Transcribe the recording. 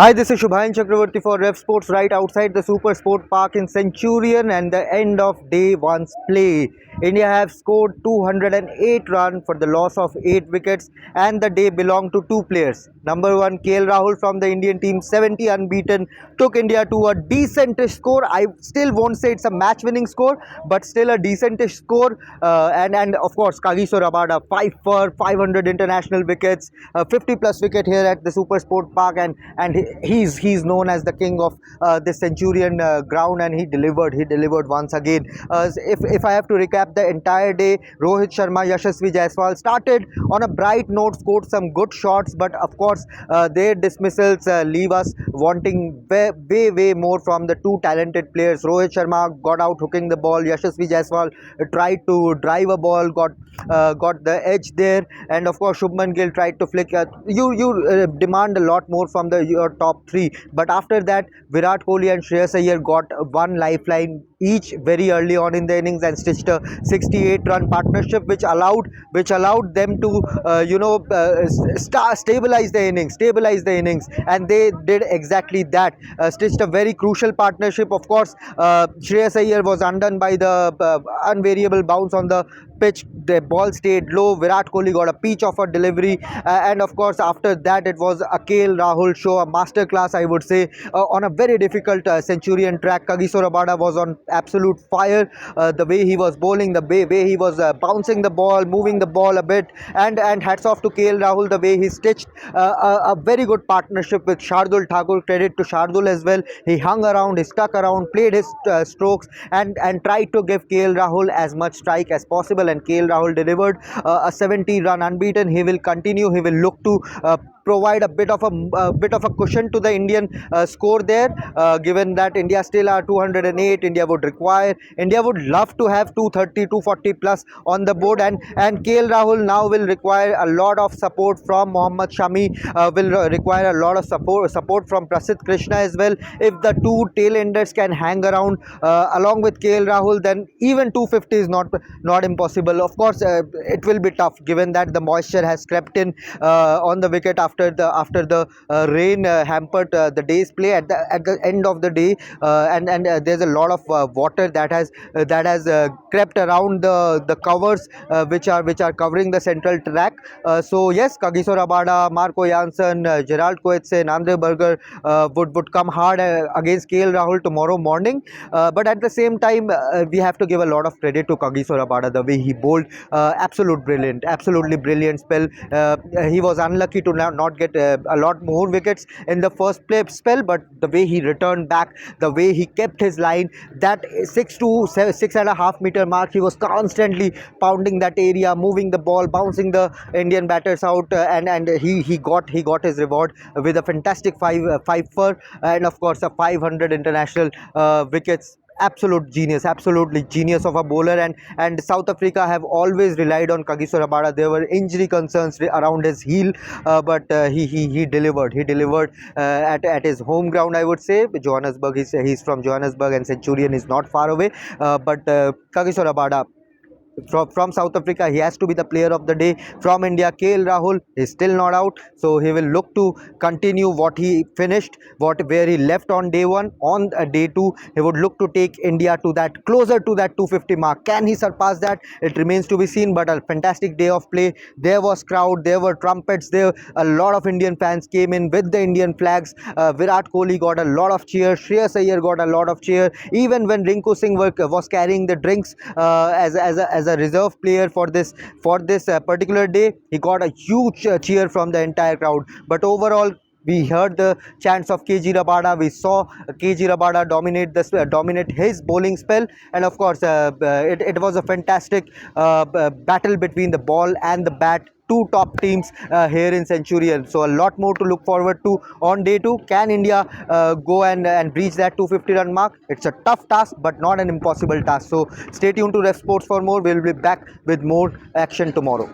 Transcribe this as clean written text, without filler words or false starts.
Hi, this is Subhayan Chakraborty for Revsportz right outside the Super Sport Park in Centurion and the end of day one's play. India have scored 208 runs for the loss of 8 wickets and the day belonged to two players. Number 1 KL Rahul from the Indian team, 70 unbeaten, took India to a decentish score. I still won't say it's a match winning score, but still a decentish score. And of course Kagiso Rabada 5 for 500 international wickets, 50 plus wicket here at the Super Sport Park, and he's known as the king of the Centurion ground, and he delivered once again. If I have to recap the entire day, Rohit Sharma, Yashasvi Jaiswal started on a bright note, scored some good shots, but of course their dismissals leave us wanting way more from the two talented players. Rohit Sharma got out hooking the ball, Yashasvi Jaiswal tried to drive a ball, got the edge there, and of course Shubman Gill tried to flick. You demand a lot more from your top three, but after that Virat Kohli and Shreyas Iyer got one lifeline each very early on in the innings and stitched a 68-run partnership, which allowed them to stabilize the innings, and they did exactly that. Stitched a very crucial partnership. Of course, Shreyas Iyer was undone by the unvariable bounce on the pitch. The ball stayed low. Virat Kohli got a peach of a delivery, and of course after that it was a KL Rahul show, a masterclass, I would say, on a very difficult Centurion track. Kagiso Rabada was on absolute fire. The way he was bowling, the way he was bouncing the ball, moving the ball a bit, and hats off to KL Rahul, the way he stitched a very good partnership with Shardul Thakur. Credit to Shardul as well. He hung around, he stuck around, played his strokes, and tried to give KL Rahul as much strike as possible, and KL Rahul delivered a 70-run unbeaten. He will continue. He will look to provide a bit of a cushion to the Indian score there, given that India still are 208. India would love to have 230, 240 plus on the board, and KL Rahul now will require a lot of support from Mohammad Shami, will require a lot of support from Prasidh Krishna as well. If the two tail-enders can hang around along with KL Rahul, then even 250 is not impossible. Of course, it will be tough given that the moisture has crept in on the wicket after the rain hampered the day's play at the end of the day, and there's a lot of water that has crept around the covers which are covering the central track. So yes, Kagiso Rabada, Marco Janssen, Gerald Coetzee, Nandre Berger would come hard against KL Rahul tomorrow morning, but at the same time we have to give a lot of credit to Kagiso Rabada, the way he bowled. Absolutely brilliant spell. He was unlucky to not get a lot more wickets in the first play spell, but the way he returned back, the way he kept his line, that 6.5 meter mark, he was constantly pounding that area, moving the ball, bouncing the Indian batters out, and he got his reward with a fantastic 5 for, and of course a 500 international wickets. Absolutely genius of a bowler, and South Africa have always relied on Kagiso Rabada. There were injury concerns around his heel, but he delivered. He delivered at his home ground, I would say. Johannesburg. He's from Johannesburg, and Centurion is not far away. But Kagiso Rabada, from South Africa, he has to be the player of the day. From India, KL Rahul is still not out, so he will look to continue what he finished, where he left on day one. On day two, he would look to take India to that, closer to that 250 mark. Can he surpass that? It remains to be seen, but a fantastic day of play. There was crowd, there were trumpets, there a lot of Indian fans came in with the Indian flags. Virat Kohli got a lot of cheer, Shreyas Iyer got a lot of cheer, even when Rinku Singh was carrying the drinks as a reserve player for this particular day. He got a huge cheer from the entire crowd, but overall we heard the chants of KG Rabada. We saw KG Rabada dominate his bowling spell, and of course it was a fantastic battle between the ball and the bat, two top teams here in Centurion. So a lot more to look forward to on day two. Can India go and reach that 250 run mark? It's a tough task, but not an impossible task. So stay tuned to Revsportz for more. We'll be back with more action tomorrow.